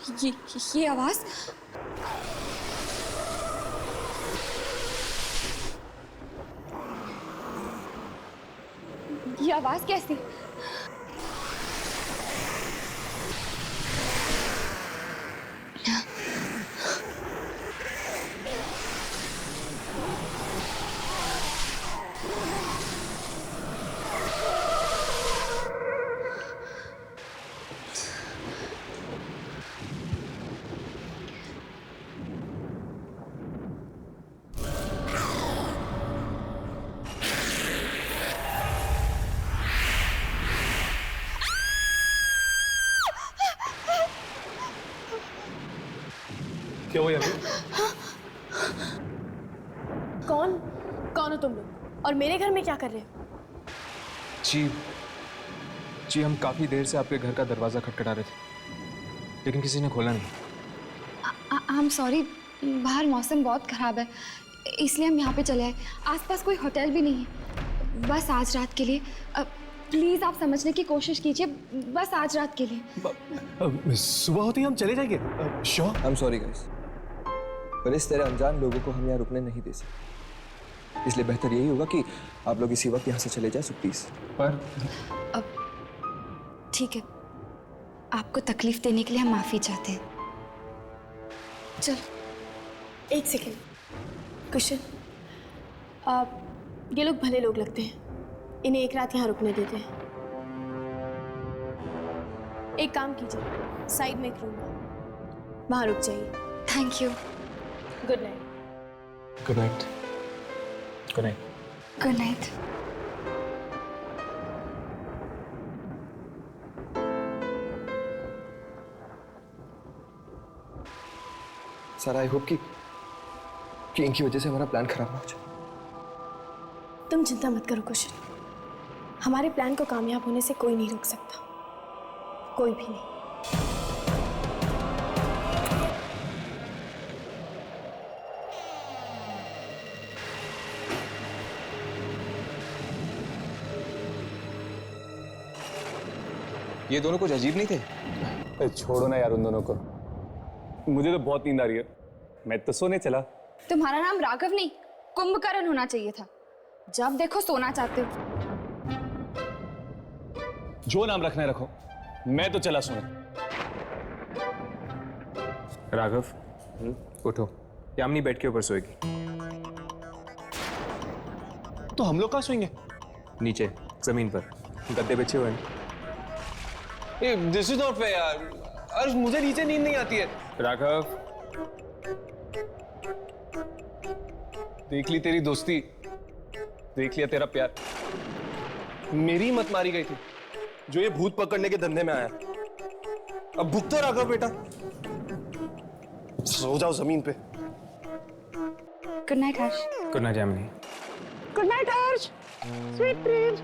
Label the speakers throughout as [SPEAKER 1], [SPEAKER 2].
[SPEAKER 1] ये आवाज, ये आवाज कैसी?
[SPEAKER 2] क्या हुआ अभी?
[SPEAKER 3] कौन हो तुम लोग और मेरे घर में क्या कर रहे हो?
[SPEAKER 2] जी हम काफी देर से आपके घर का दरवाजा खटखटा रहे थे, लेकिन किसी ने खोला नहीं।
[SPEAKER 1] आई एम सॉरी, बाहर मौसम बहुत खराब है, इसलिए हम यहाँ पे चले आए। आसपास कोई होटल भी नहीं है, बस आज रात के लिए। प्लीज आप समझने की कोशिश कीजिए, बस आज रात के लिए।
[SPEAKER 4] सुबह होते ही हम चले जाएंगे। Sure?
[SPEAKER 5] I am sorry guys, पर इस तरह अनजान लोगों को हम यहाँ रुकने नहीं दे सकते, इसलिए बेहतर यही होगा कि आप लोग इसी वक्त यहाँ से चले जाए। So please.
[SPEAKER 2] पर
[SPEAKER 1] ठीक है, आपको तकलीफ देने के लिए हम माफी चाहते हैं। चलो।
[SPEAKER 3] एक सेकेंड कुशन, ये लोग भले लोग लगते हैं, इन्हें एक रात यहाँ रुकने देते हैं। एक काम कीजिए, साइड में एक रूम है, वहाँ रुक जाइए।
[SPEAKER 1] Thank you.
[SPEAKER 3] Good night.
[SPEAKER 2] Good night. Good night.
[SPEAKER 1] Good night.
[SPEAKER 5] Sir I hope कि इनकी वजह से हमारा प्लान खराब ना हो जाए।
[SPEAKER 3] तुम चिंता मत करो कुशन, हमारे प्लान को कामयाब होने से कोई नहीं रोक सकता, कोई भी नहीं।
[SPEAKER 5] ये दोनों कुछ अजीब नहीं थे?
[SPEAKER 4] छोड़ो ना यार उन दोनों को, मुझे तो बहुत नींद आ रही है, मैं तो सोने चला।
[SPEAKER 1] तुम्हारा नाम राघव नहीं, कुंभकर्ण होना चाहिए था। जब देखो सोना चाहते हो।
[SPEAKER 4] जो नाम रखना है रखो, मैं तो चला सोने।
[SPEAKER 2] राघव, उठो, यामिनी बेड के ऊपर सोएगी।
[SPEAKER 4] तो हम लोग कहाँ सोएंगे?
[SPEAKER 2] नीचे जमीन पर गद्दे बिछे हुए हैं।
[SPEAKER 4] दिस इज नॉट फेयर यार, अर्श मुझे नीचे नींद नहीं आती है।
[SPEAKER 2] राघव,
[SPEAKER 4] देख ली तेरी दोस्ती, देख लिया तेरा प्यार, मेरी मत मारी गई थी जो ये भूत पकड़ने के धंधे में आया। अब भुगतो राघव बेटा, सो जाओ जमीन पे।
[SPEAKER 1] Good night Harsh.
[SPEAKER 2] Good night Yamini.
[SPEAKER 3] Good night Harsh, sweet dreams.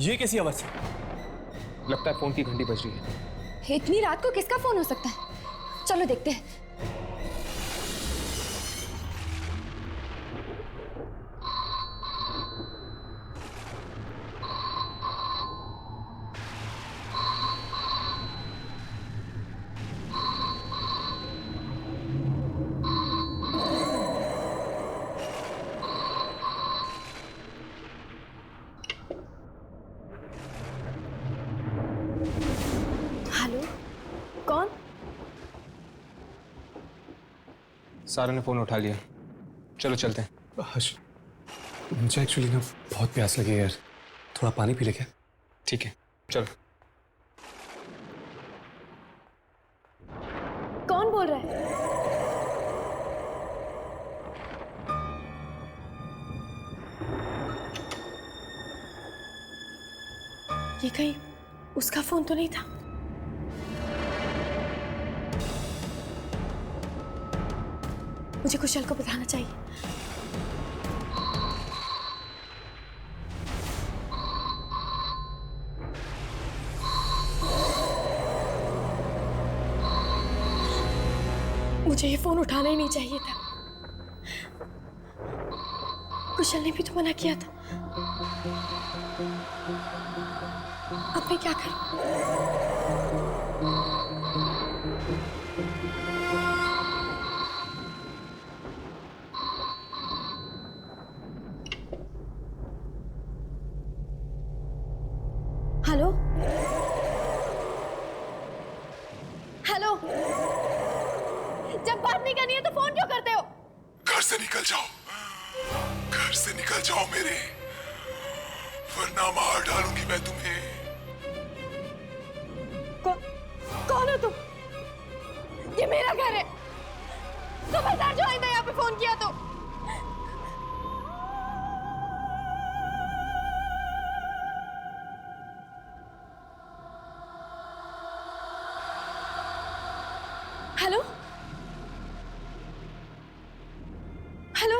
[SPEAKER 4] ये कैसी आवाज है?
[SPEAKER 2] लगता है फोन की घंटी बज रही है।
[SPEAKER 1] इतनी रात को किसका फोन हो सकता है? चलो देखते हैं।
[SPEAKER 3] हेलो, कौन?
[SPEAKER 2] सारा ने फोन उठा लिया, चलो चलते हैं।
[SPEAKER 4] हर्ष, मुझे एक्चुअली ना बहुत प्यास लगी है यार, थोड़ा पानी पी ले क्या?
[SPEAKER 2] ठीक है, चलो।
[SPEAKER 3] कौन बोल रहा है? ये कहीं उसका फोन तो नहीं था? मुझे कुशल को बताना चाहिए। मुझे ये फोन उठाना ही नहीं चाहिए था। कुशल ने भी तो मना किया था। अब मैं क्या करूं? हेलो हेलो, जब बात नहीं करनी है तो फोन क्यों करते हो?
[SPEAKER 6] घर से निकल जाओ, घर से निकल जाओ मेरे, वरना मार डालूंगी मैं तुम्हें।
[SPEAKER 3] कौन हो तुम? ये मेरा घर है। खबरदार जो आइंदा यहाँ पे फोन किया तो। हेलो हेलो,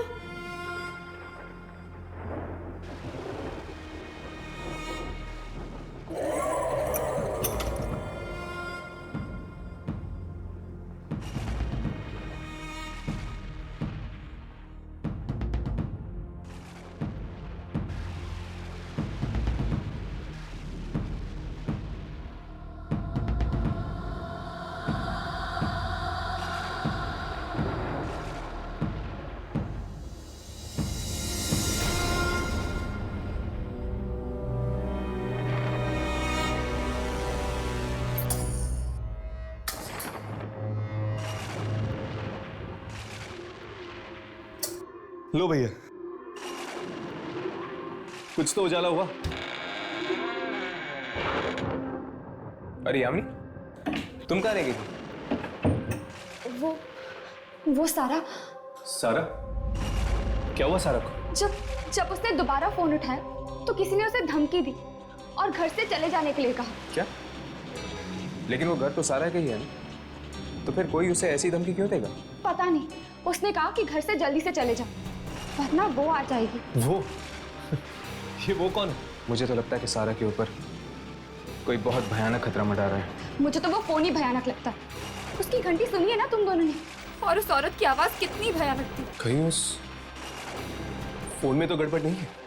[SPEAKER 4] लो भैया, कुछ तो उजाला हुआ।
[SPEAKER 2] अरे यामिनी, तुम कहाँ रह गई थी?
[SPEAKER 1] वो सारा,
[SPEAKER 2] सारा? क्या हुआ सारा को?
[SPEAKER 1] जब उसने दोबारा फोन उठाया तो किसी ने उसे धमकी दी और घर से चले जाने के लिए कहा।
[SPEAKER 2] क्या? लेकिन वो घर तो सारा का ही है ना, तो फिर कोई उसे ऐसी धमकी क्यों देगा?
[SPEAKER 1] पता नहीं, उसने कहा कि घर से जल्दी से चले जाओ वरना वो आ जाएगी।
[SPEAKER 2] वो? ये वो कौन है? मुझे तो लगता है कि सारा के ऊपर कोई बहुत भयानक खतरा मंडरा रहा है।
[SPEAKER 1] मुझे तो वो फोन ही भयानक लगता है। उसकी घंटी सुनी है ना तुम दोनों ने, और उस औरत की आवाज कितनी भयानक थी।
[SPEAKER 4] कहीं उस फोन में तो गड़बड़ नहीं है?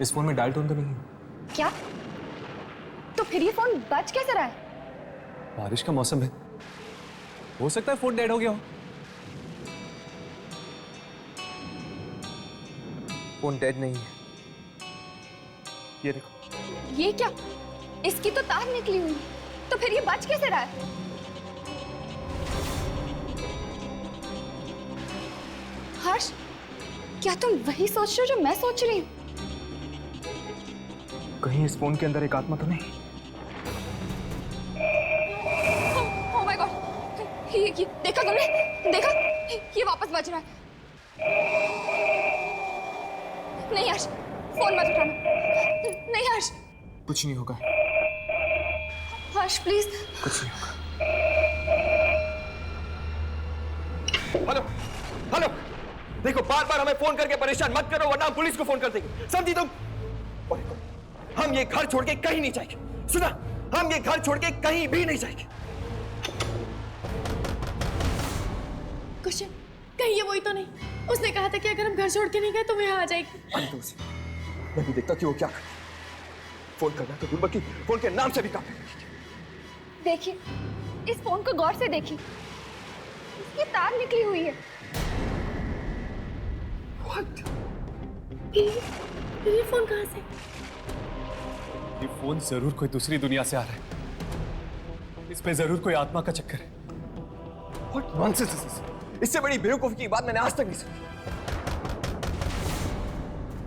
[SPEAKER 2] इस फोन में डायल टोन तो नहीं है?
[SPEAKER 1] क्या? तो फिर ये फोन बज कैसे रहा है?
[SPEAKER 2] बारिश का मौसम है, हो सकता है फोन डेड हो गया हो। फोन डेड नहीं है, ये देखो।
[SPEAKER 1] ये क्या? इसकी तो तार निकली हुई है, तो फिर ये बज कैसे रहा है? हर्ष, क्या तुम वही सोच रहे हो जो मैं सोच रही हूँ?
[SPEAKER 2] कहीं इस फोन के अंदर एक आत्मा तो नहीं?
[SPEAKER 1] ओह माय गॉड, ये देखा तुमने? देखा? ये वापस बज रहा है। नहीं हर्ष, फोन मत उठाना। नहीं हर्ष।
[SPEAKER 2] कुछ नहीं होगा।
[SPEAKER 1] हर्ष प्लीज।
[SPEAKER 2] कुछ नहीं होगा।
[SPEAKER 5] हेलो हेलो, देखो बार बार हमें फोन करके परेशान मत करो वरना हम पुलिस को फोन कर देंगे, समझी तुम? और देखो, हम ये घर छोड़ के कहीं नहीं जाएंगे, सुना? हम ये घर छोड़ के कहीं भी नहीं जाएंगे।
[SPEAKER 3] कुशल, कहीं ये वही तो नहीं? उसने कहा था कि अगर हम घर छोड़ के नहीं गए तो मैं यहाँ आ जाएगी।
[SPEAKER 5] मैं भी देखता कि वो क्या करे। फोन करना तो दूर, बल्कि फोन के नाम से भी काम नहीं।
[SPEAKER 1] देखिए, इस फोन को गौर से देखिए, इसकी तार निकली हुई है।
[SPEAKER 5] What?
[SPEAKER 3] ये फोन कहाँ से?
[SPEAKER 2] ये फोन जरूर कोई दूसरी दुनिया से आ रहा है। इसमें जरूर कोई आत्मा का चक्कर है।
[SPEAKER 5] What nonsense is this? इससे बड़ी बेवकूफी की बात मैंने आज तक नहीं सुनी।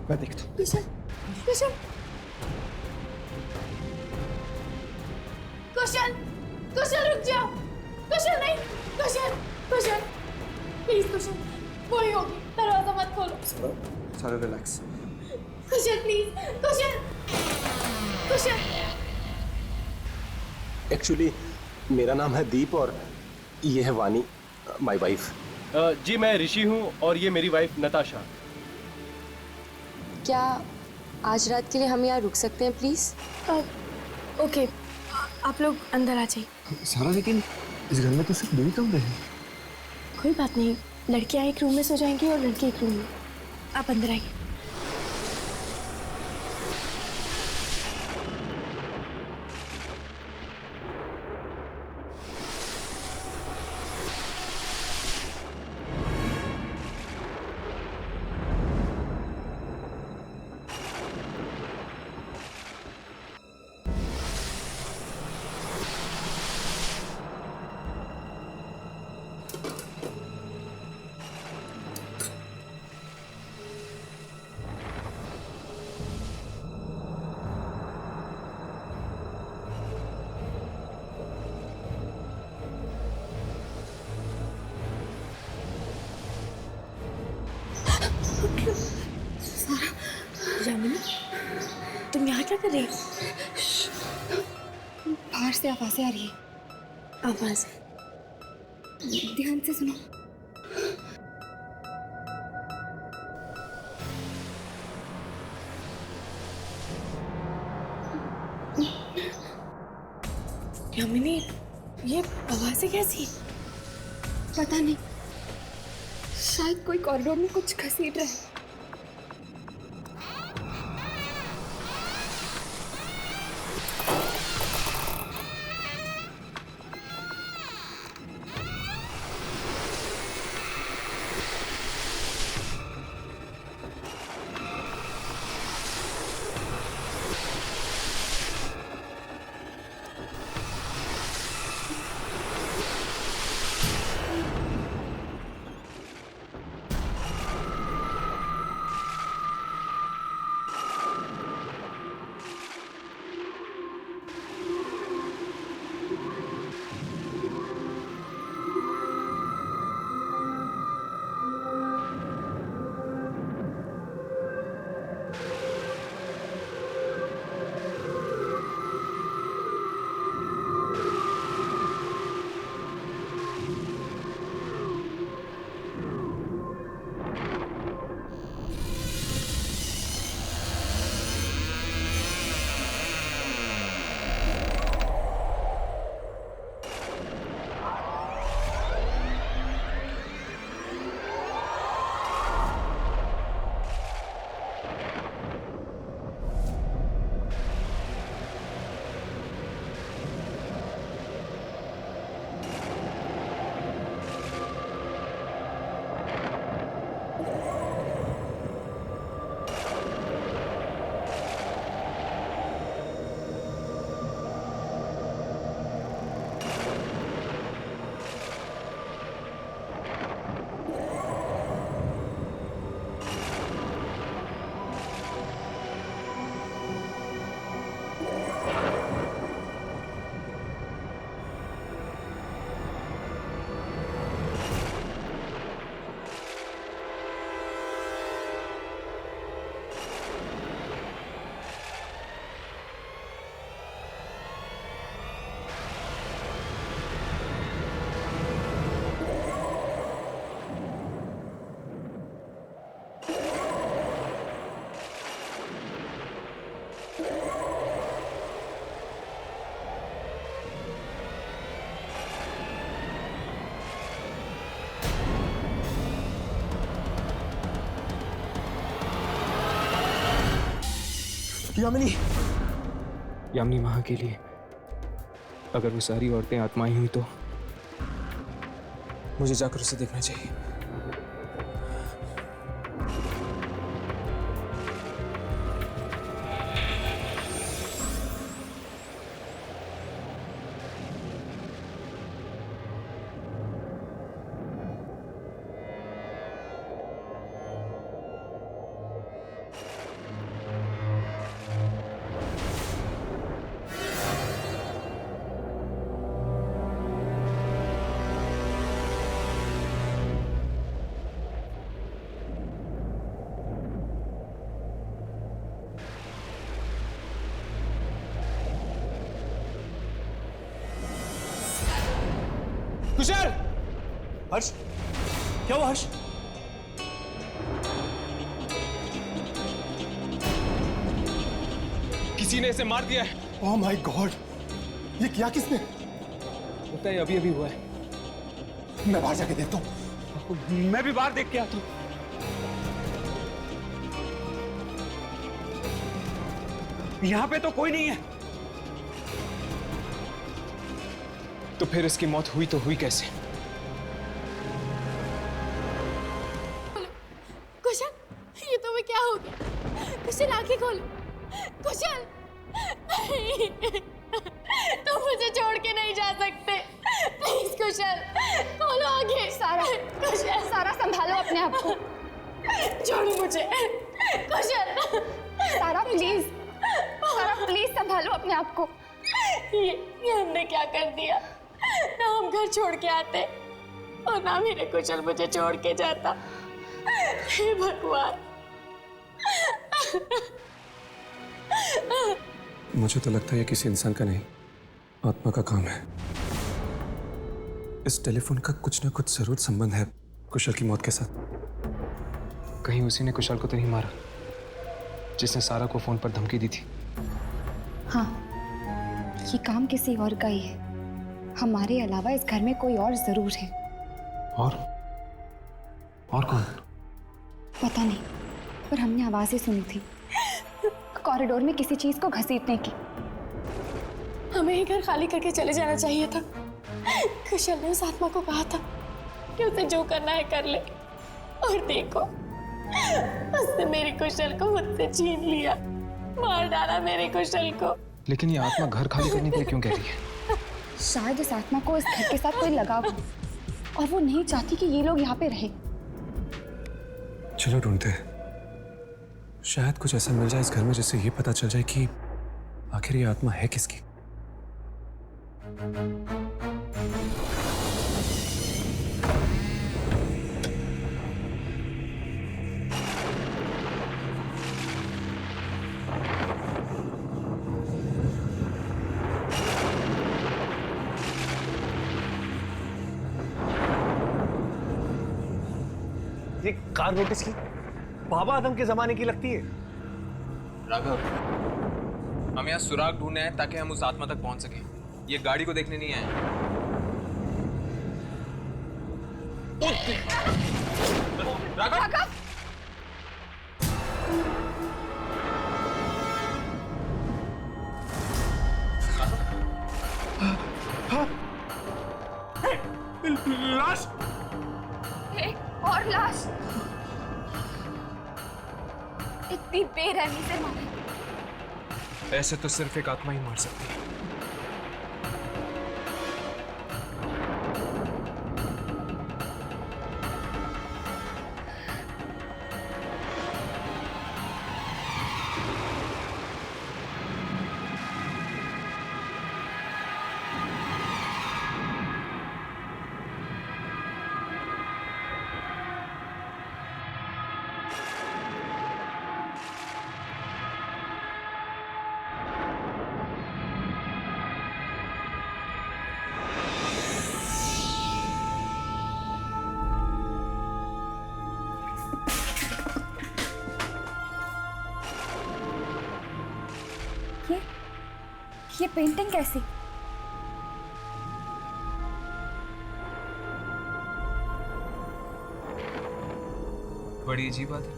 [SPEAKER 5] मैं देखता हूँ।
[SPEAKER 3] कुशल, कुशल, कुशल, कुशल रुक जाओ। कुशल नहीं, कुशल, कुशल, प्लीज कुशल, वही होगी, दरवाजा मत खोलो।
[SPEAKER 4] सारा relax.
[SPEAKER 3] Kusal please, Kusal, Kusal.
[SPEAKER 4] Actually मेरा नाम है दीप और ये है वानी, माय वाइफ।
[SPEAKER 7] जी मैं ऋषि हूँ और ये मेरी वाइफ नताशा।
[SPEAKER 8] क्या आज रात के लिए हम यहाँ रुक सकते हैं प्लीज?
[SPEAKER 3] ओके, आप लोग अंदर आ जाइए।
[SPEAKER 4] सारा लेकिन इस घर में तो सिर्फ 2 कमरे हैं।
[SPEAKER 3] कोई बात नहीं, लड़कियां एक रूम में सो जाएंगी और लड़के एक रूम में। आप अंदर आइए। यामिनी, तुम यहाँ क्या कर रही हो?
[SPEAKER 1] बाहर से आवाजें आ रही है।
[SPEAKER 3] आवाज?
[SPEAKER 1] ध्यान से सुनो।
[SPEAKER 3] यामिनी, ये आवाजें कैसी?
[SPEAKER 1] पता नहीं, शायद कोई कॉरिडोर में कुछ घसीट रहा है।
[SPEAKER 4] यामिनी,
[SPEAKER 2] यामिनी वहां के लिए अगर वो सारी औरतें आत्माएं हुई तो मुझे जाकर उसे देखना चाहिए। कुशल! हर्ष, क्या हुआ हर्ष? किसी ने इसे मार दिया है।
[SPEAKER 4] ओह माय गॉड, ये किया किसने?
[SPEAKER 2] लगता है अभी अभी हुआ है।
[SPEAKER 4] मैं बाहर जाके देखता हूँ।
[SPEAKER 2] मैं भी बाहर देख के आता हूँ। यहाँ पे तो कोई नहीं है। तो फिर इसकी मौत हुई तो हुई कैसे?
[SPEAKER 3] कुशल, ये तुम्हें क्या हो गया? कुशल आंखें खोलो। कुशल, नहीं, तुम मुझे छोड़ के नहीं जा सकते। प्लीज कुशल, खोलो आंखें।
[SPEAKER 1] सारा,
[SPEAKER 3] कुशल,
[SPEAKER 1] सारा संभालो अपने आप को।
[SPEAKER 3] छोड़ो मुझे। कुशल,
[SPEAKER 1] सारा प्लीज, सारा प्लीज संभालो अपने आप को।
[SPEAKER 3] ये हमने क्या कर दिया? ना हम घर छोड़ के आते और ना मेरे कुशल मुझे छोड़ के जाता। हे भगवान।
[SPEAKER 4] मुझे तो लगता है ये किसी इंसान का नहीं, आत्मा का काम है। इस टेलीफोन का कुछ ना कुछ जरूर संबंध है कुशल की मौत के साथ।
[SPEAKER 2] कहीं उसी ने कुशल को तो नहीं मारा जिसने सारा को फोन पर धमकी दी थी?
[SPEAKER 1] हाँ, ये काम किसी और का ही है। हमारे अलावा इस घर में कोई और जरूर है।
[SPEAKER 2] और कौन?
[SPEAKER 1] पता नहीं, पर हमने आवाजें सुनी थी कॉरिडोर में किसी चीज को घसीटने की।
[SPEAKER 3] हमें ही घर खाली करके चले जाना चाहिए था। कुशल ने उस आत्मा को कहा था कि उसे जो करना है कर ले, और देखो उसने मेरे कुशल को मुझसे छीन लिया, मार डाला मेरे कुशल को।
[SPEAKER 2] लेकिन ये आत्मा घर खाली करने के लिए क्यों कह रही है?
[SPEAKER 1] शायद इस आत्मा को इस घर के साथ कोई लगाव हो और वो नहीं चाहती कि ये लोग यहाँ पे रहे।
[SPEAKER 4] चलो ढूंढते हैं, शायद कुछ ऐसा मिल जाए इस घर में जिससे ये पता चल जाए कि आखिर ये आत्मा है किसकी।
[SPEAKER 9] ये कार नोटिस की बाबा आदम के जमाने की लगती है।
[SPEAKER 2] राघव, हम यहाँ सुराग ढूंढने हैं ताकि हम उस आत्मा तक पहुंच सकें। ये गाड़ी को देखने नहीं आए। राघव!
[SPEAKER 9] लाश!
[SPEAKER 1] एक और लाश, इतनी बेरहमी से मारा।
[SPEAKER 2] ऐसे तो सिर्फ एक आत्मा ही मार सकती है।
[SPEAKER 1] ये पेंटिंग कैसी?
[SPEAKER 2] बड़ी अजीब बात है।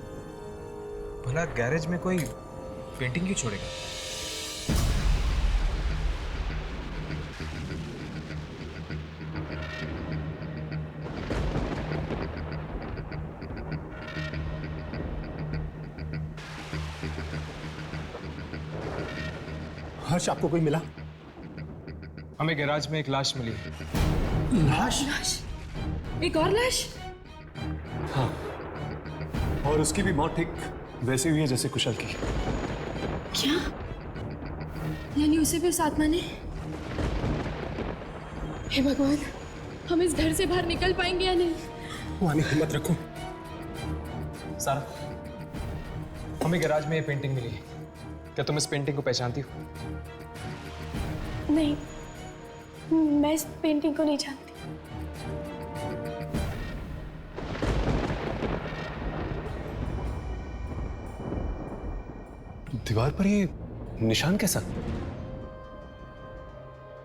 [SPEAKER 2] भला गैरेज में कोई पेंटिंग क्यों छोड़ेगा?
[SPEAKER 4] हर्ष, आपको कोई मिला?
[SPEAKER 2] हमें गैराज में एक लाश मिली है।
[SPEAKER 4] लाश?
[SPEAKER 3] एक और लाश?
[SPEAKER 4] हाँ, और उसकी भी मौत ठीक वैसी हुई है जैसे कुशल की।
[SPEAKER 3] क्या? यानी उसे भी उस आत्मा ने? हे भगवान, हम इस घर से बाहर निकल पाएंगे या नहीं?
[SPEAKER 4] वानी, हिम्मत रखो।
[SPEAKER 2] सारा, हमें गैराज में ये पेंटिंग मिली है। क्या तुम इस पेंटिंग को पहचानती हो?
[SPEAKER 3] नहीं, मैं इस पेंटिंग को नहीं जानती।
[SPEAKER 4] दीवार पर ये निशान कैसा?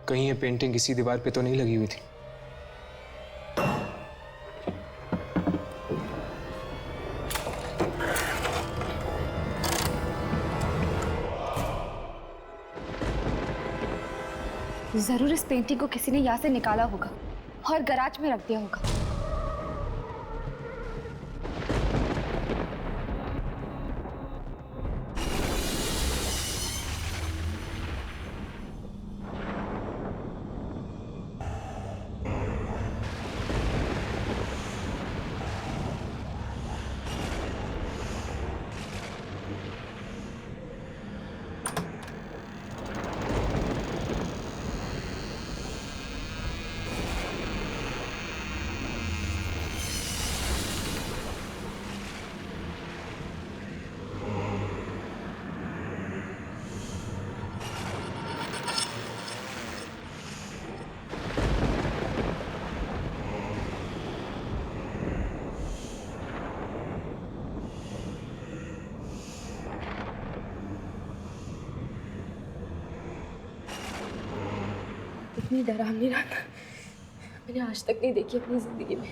[SPEAKER 2] कहीं ये पेंटिंग इसी दीवार पे तो नहीं लगी हुई थी?
[SPEAKER 1] जरूर इस पेंटिंग को किसी ने यहाँ से निकाला होगा और गराज में रख दिया होगा।
[SPEAKER 3] इतनी डरावनी रात मैंने आज तक नहीं देखी अपनी जिंदगी में।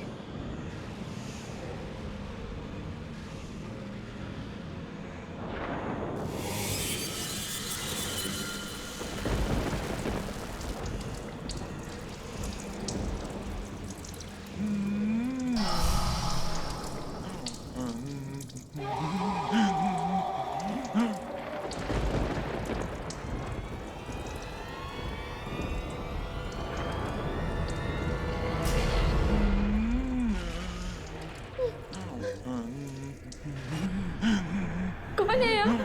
[SPEAKER 3] कौन है यहाँ?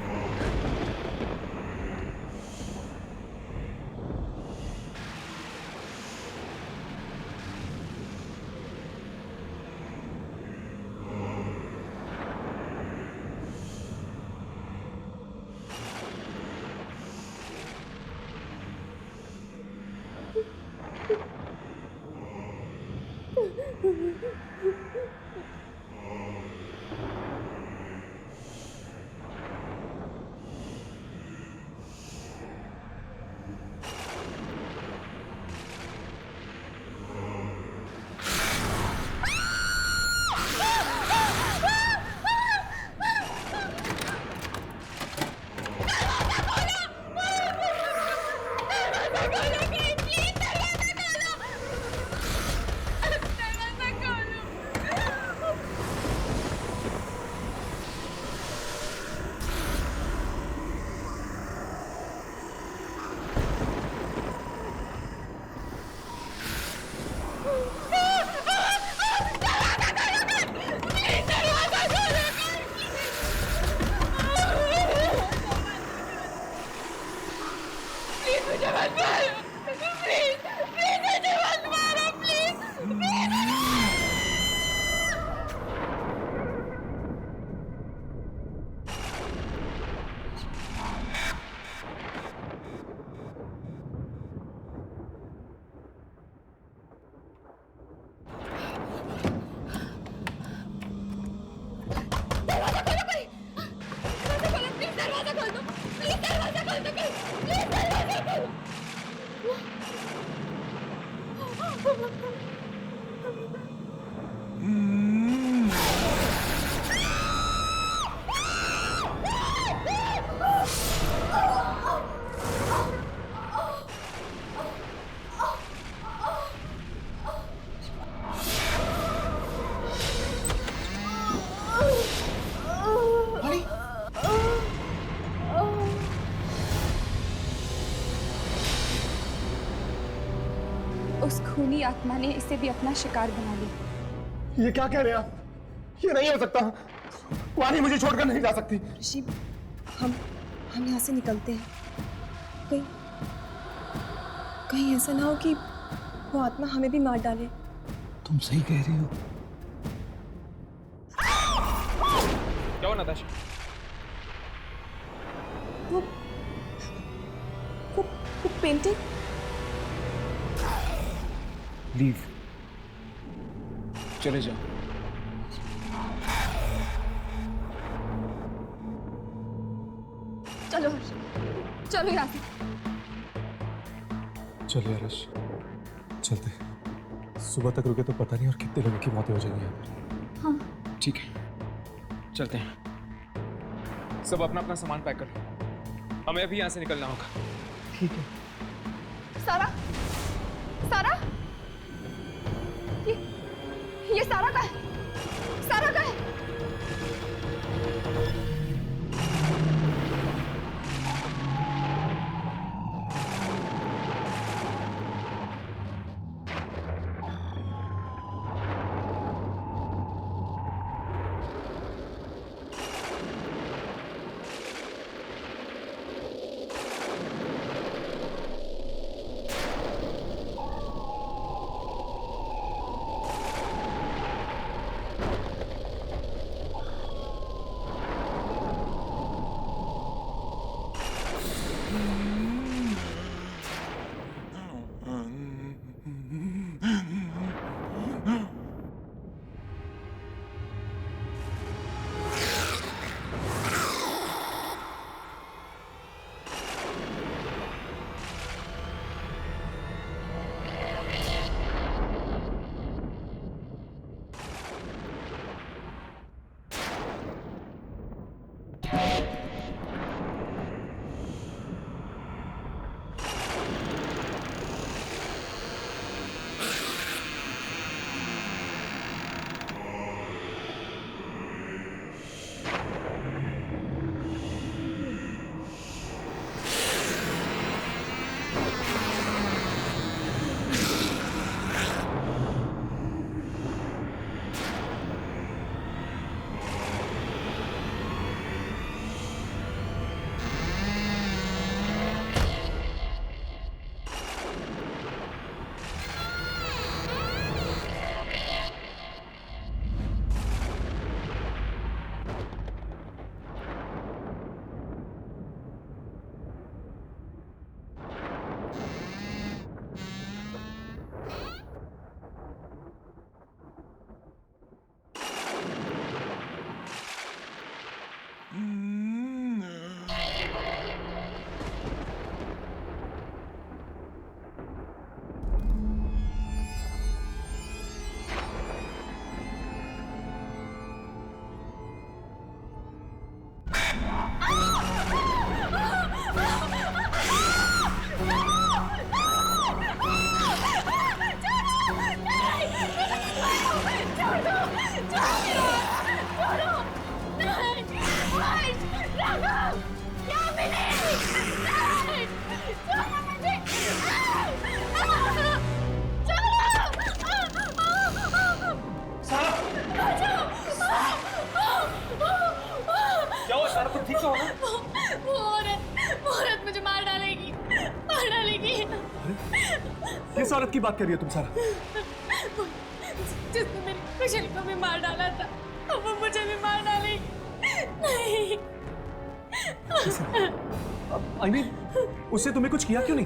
[SPEAKER 1] उस खूनी आत्मा ने इसे भी अपना शिकार बना लिया।
[SPEAKER 4] ये क्या कह रहे हैं आप? ये नहीं हो सकता। वानी मुझे छोड़कर नहीं जा सकती।
[SPEAKER 8] ऋषि, हम यहाँ से निकलते हैं। कहीं कहीं ऐसा ना हो कि वो आत्मा हमें भी मार डाले।
[SPEAKER 9] तुम सही कह रही हो।
[SPEAKER 2] क्या हुआ नताशा?
[SPEAKER 8] वो पेंटिंग।
[SPEAKER 9] लीव,
[SPEAKER 2] चले जाओ।
[SPEAKER 1] चलो हर्ष, चलो यहाँ से।
[SPEAKER 2] चलिए हर्ष, चलते। सुबह तक रुके तो पता नहीं और कितने लोगों की मौतें हो जाएंगी यहाँ पर।
[SPEAKER 1] हाँ
[SPEAKER 2] ठीक है, चलते हैं। सब अपना अपना सामान पैक कर लो, हमें अभी यहाँ से निकलना होगा।
[SPEAKER 9] ठीक है।
[SPEAKER 1] सारा, सारा, ये सारा का है, सारा का है।
[SPEAKER 9] किस औरत की बात कर रही हो तुम सारा?
[SPEAKER 3] जिसने मेरी कुशल को भी मार डाला था, अब वो मुझे भी मार डालेगी। नहीं।
[SPEAKER 9] आई मीन, उससे तुम्हें कुछ किया क्यों नहीं?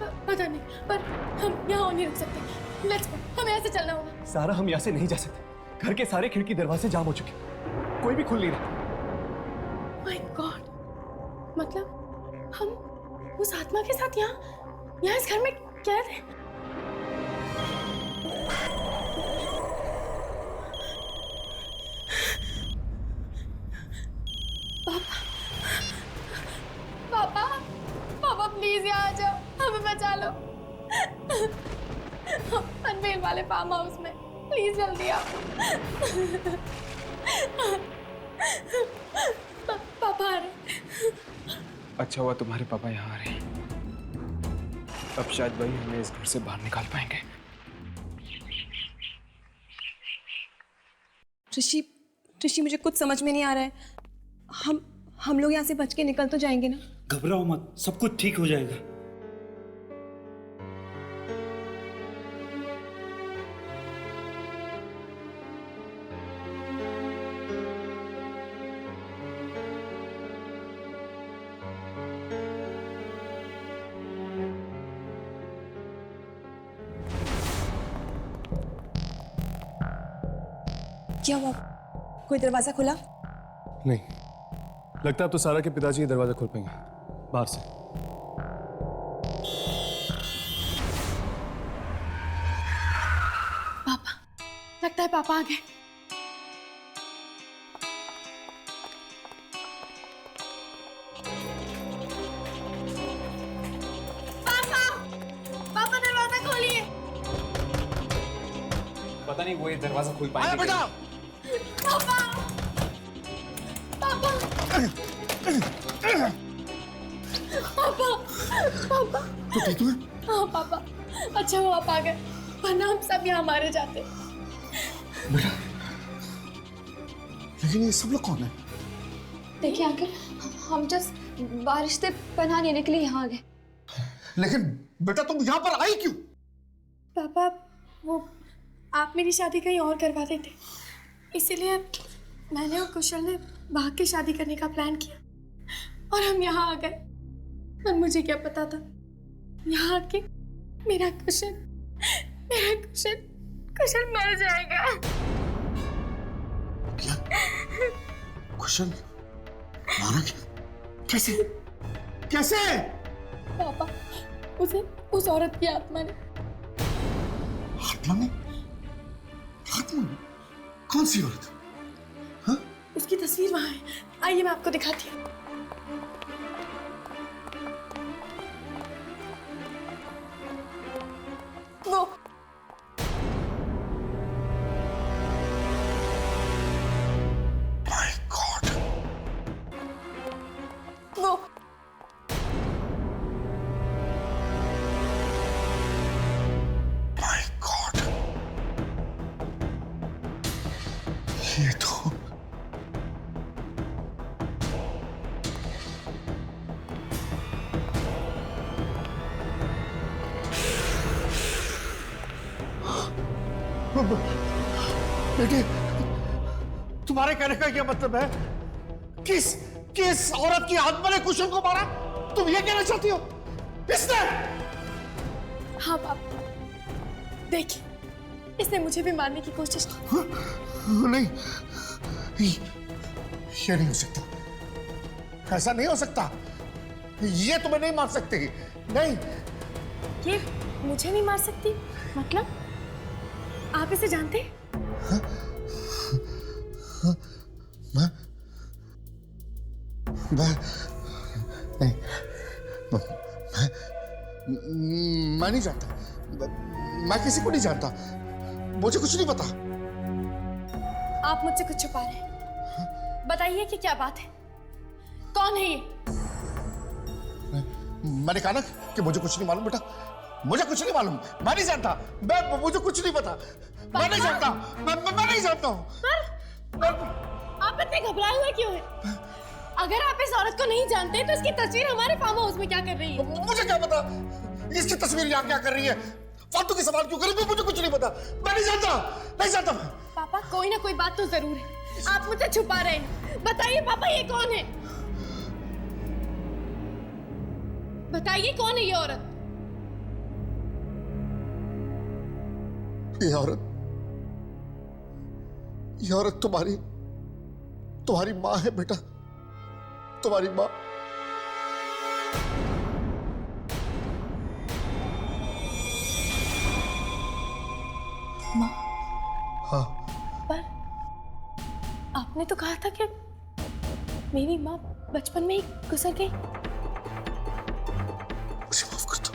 [SPEAKER 3] पता नहीं, पर हम यहाँ नहीं रुक सकते। लेट्स गो, हमें ऐसे चलना होगा।
[SPEAKER 9] सारा, हम यहाँ से नहीं जा सकते। घर के सारे खिड़की दरवाजे जाम हो चुके, कोई भी खुल नहीं रहा।
[SPEAKER 3] माय गॉड, मतलब हम उस आत्मा के साथ यहाँ इस घर में कैद हैं। पापा, पापा प्लीज यहाँ आ जाओ, हमें बचा लो। पनवेल वाले फार्म हाउस में, प्लीज जल्दी आओ। पापा आ रहे।
[SPEAKER 2] अच्छा हुआ तुम्हारे पापा यहाँ आ रहे हैं। अब शायद वही हमें इस घर से बाहर निकाल पाएंगे।
[SPEAKER 8] ऋषि, मुझे कुछ समझ में नहीं आ रहा है। हम लोग यहाँ से बच के निकल तो जाएंगे ना?
[SPEAKER 10] घबराओ मत, सब कुछ ठीक हो जाएगा।
[SPEAKER 8] क्या हुआ? कोई दरवाजा खुला?
[SPEAKER 4] नहीं, लगता है अब तो सारा के पिताजी ये दरवाजा खोल पाएंगे बाहर से।
[SPEAKER 3] पापा, लगता है पापा आ गए। पापा दरवाजा खोलिए।
[SPEAKER 2] पता नहीं वो ये दरवाजा खोल पाएंगे
[SPEAKER 9] बेटा।
[SPEAKER 3] पापा पापा पापा पापा
[SPEAKER 9] तो ठीक है?
[SPEAKER 3] हाँ पापा, अच्छा वो आप आ गए, वरना हम सब यहाँ मारे जाते।
[SPEAKER 9] बेटा, लेकिन ये सब लोग कौन है?
[SPEAKER 1] देखिए अंकल, हम जस्ट बारिश से पनाह लेने के लिए यहाँ आ गए।
[SPEAKER 9] लेकिन बेटा तुम यहाँ पर आई क्यों?
[SPEAKER 3] पापा, वो आप मेरी शादी कहीं और करवाते थे, इसीलिए मैंने और कुशल ने भाग के शादी करने का प्लान किया और हम यहाँ आ गए। और मुझे क्या पता था यहाँ आके मेरा कुशल मर जाएगा।
[SPEAKER 9] क्या? कुशल मारा क्या? कैसे? कैसे?
[SPEAKER 3] पापा, उसे उस औरत की आत्मा ने।
[SPEAKER 9] आत्मा ने? आत्मा ने? कौन सी औरत? हाँ?
[SPEAKER 3] उसकी तस्वीर वहां है, आइए मैं आपको दिखाती हूँ। वो
[SPEAKER 9] My God!
[SPEAKER 3] वो
[SPEAKER 9] My God! ये तो बेटे, तुम्हारे कहने का क्या मतलब है? किस किस औरत की आत्मा ने कुशल को मारा? तुम ये कहना चाहती हो? इसने?
[SPEAKER 3] हाँ पापा, देखिए, इसने मुझे भी मारने की कोशिश की।
[SPEAKER 9] नहीं, ये नहीं हो सकता। ऐसा नहीं हो सकता। ये तुम्हें नहीं मार सकती। नहीं।
[SPEAKER 3] ये मुझे नहीं मार सकती? मतलब आप इसे जानते हैं? मैं नहीं जानता। मैं किसी को नहीं जानता। मुझे कुछ नहीं पता। आप मुझसे कुछ छुपा रहे हैं। बताइए कि क्या बात है? कौन है ये?
[SPEAKER 9] मैंने कहा ना कि मुझे कुछ नहीं मालूम बेटा। मुझे कुछ नहीं मालूम। मैं नहीं जानता। मुझे कुछ नहीं पता। मैं नहीं जानता। मैं नहीं जानता हूँ।
[SPEAKER 3] आप इतने घबराए हुए क्यों हैं? अगर आप इस औरत को नहीं जानते तो इसकी तस्वीर हमारे फार्म हाउस में क्या कर रही है?
[SPEAKER 9] मुझे क्या पता इसकी तस्वीर यहाँ क्या कर रही है? फालतू के सवाल क्यों कर रही है? मुझे कुछ नहीं पता। मैं नहीं जानता। नहीं जानता।
[SPEAKER 3] पापा, कोई ना कोई बात तो जरूर है। आप मुझसे छुपा रहे हैं। बताइए पापा, ये कौन है? बताइए कौन है ये औरत?
[SPEAKER 9] ये औरत तुम्हारी माँ है बेटा। तुम्हारी माँ।
[SPEAKER 3] माँ?
[SPEAKER 9] हाँ।
[SPEAKER 3] पर आपने तो कहा था कि मेरी माँ बचपन में ही गुजर गई।
[SPEAKER 9] मुझे माफ कर दो।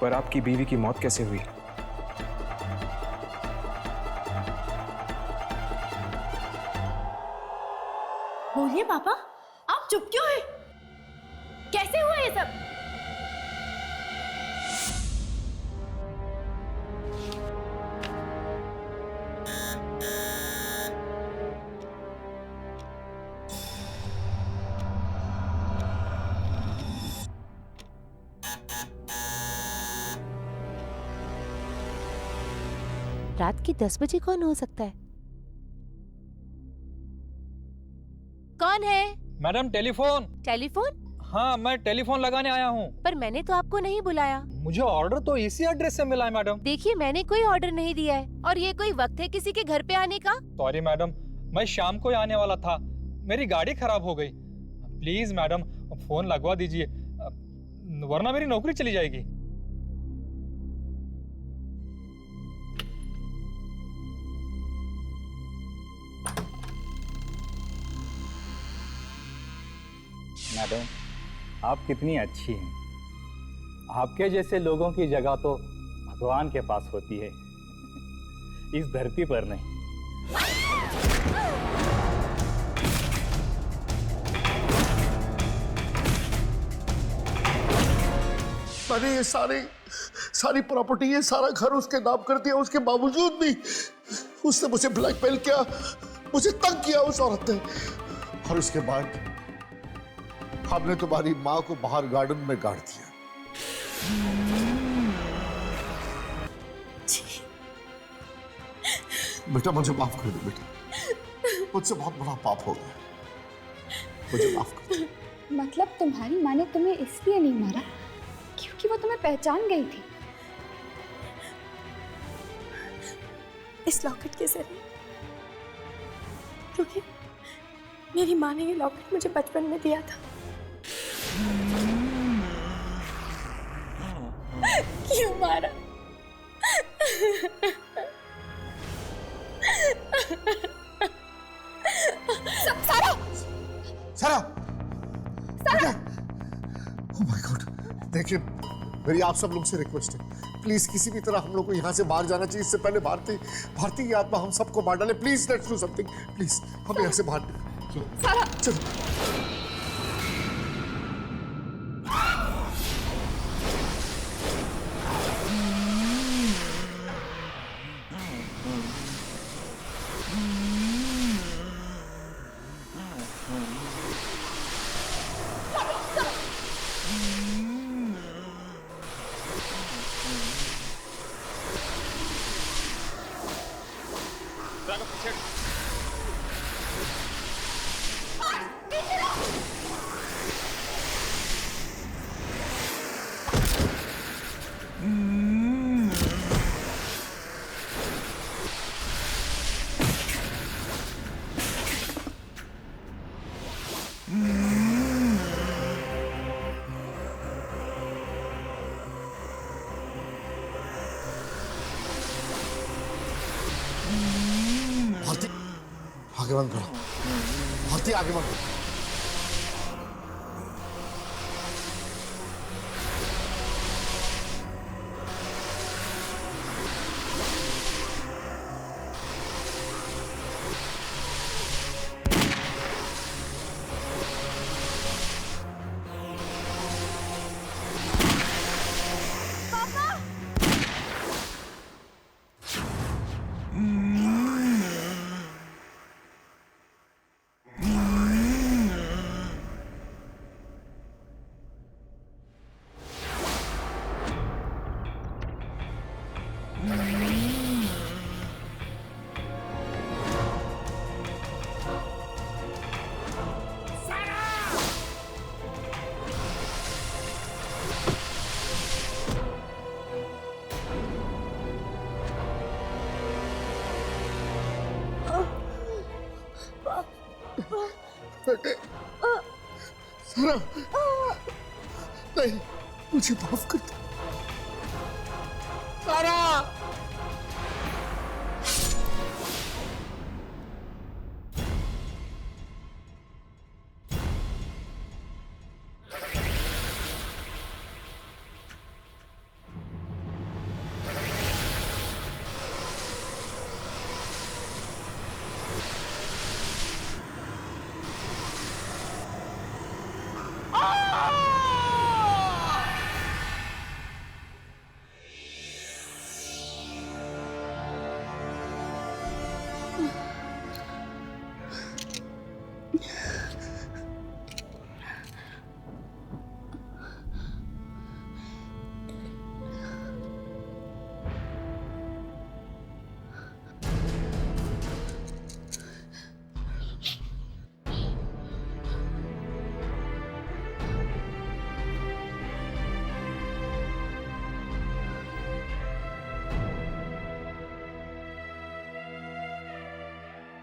[SPEAKER 2] पर आपकी बीवी की मौत कैसे हुई?
[SPEAKER 3] बोलिए पापा, आप चुप क्यों हैं? कैसे हुआ ये सब?
[SPEAKER 11] रात के 10 बजे कौन हो सकता है? कौन है?
[SPEAKER 12] Madam telephone.
[SPEAKER 11] टेलीफोन?
[SPEAKER 12] हाँ, मैं टेलीफोन लगाने आया हूँ।
[SPEAKER 11] पर मैंने तो आपको नहीं बुलाया।
[SPEAKER 12] मुझे ऑर्डर तो इसी एड्रेस से मिला है मैडम।
[SPEAKER 11] देखिए, मैंने कोई ऑर्डर नहीं दिया है और ये कोई वक्त है किसी के घर पे आने का?
[SPEAKER 12] सॉरी मैडम, मैं शाम को ही आने वाला था, मेरी गाड़ी खराब हो गई। प्लीज मैडम फोन लगवा दीजिए, वरना मेरी नौकरी चली जाएगी।
[SPEAKER 13] मैडम, आप कितनी अच्छी हैं। आपके जैसे लोगों की जगह तो भगवान के पास होती है, इस धरती पर नहीं।
[SPEAKER 9] मैंने ये सारी प्रॉपर्टी, ये सारा घर उसके नाम कर दिया, उसके बावजूद भी उसने मुझे ब्लैकमेल किया, मुझे तंग किया उस औरत ने। और उसके बाद हमने तुम्हारी माँ को बाहर गार्डन में गाड़ दिया। बेटा मुझे माफ कर दो बेटा, मुझसे बहुत बड़ा पाप हो गया, मुझे माफ कर दो।
[SPEAKER 1] मतलब तुम्हारी माँ ने तुम्हें इसलिए नहीं मारा क्योंकि वो तुम्हें पहचान गई थी?
[SPEAKER 3] इस लॉकेट के जरिए, क्योंकि मेरी माँ ने ये लॉकेट मुझे बचपन में दिया था। क्यों मारा?
[SPEAKER 1] सारा!
[SPEAKER 9] सारा! सारा! Oh my God! देखिए, मेरी आप सब लोग से रिक्वेस्ट है, प्लीज किसी भी तरह हम लोग को यहाँ से बाहर जाना चाहिए। इससे पहले भारती की आत्मा हम सबको मार डाले। Please let's do something, please हम यहाँ से बाहर चलो। आगे बंद करो, भारती आगे बंद करो। बेटे, सारा, नहीं, मुझे माफ कर दो सारा।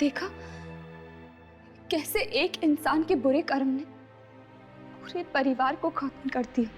[SPEAKER 1] देखा कैसे एक इंसान के बुरे कर्म ने पूरे परिवार को खत्म कर दिया।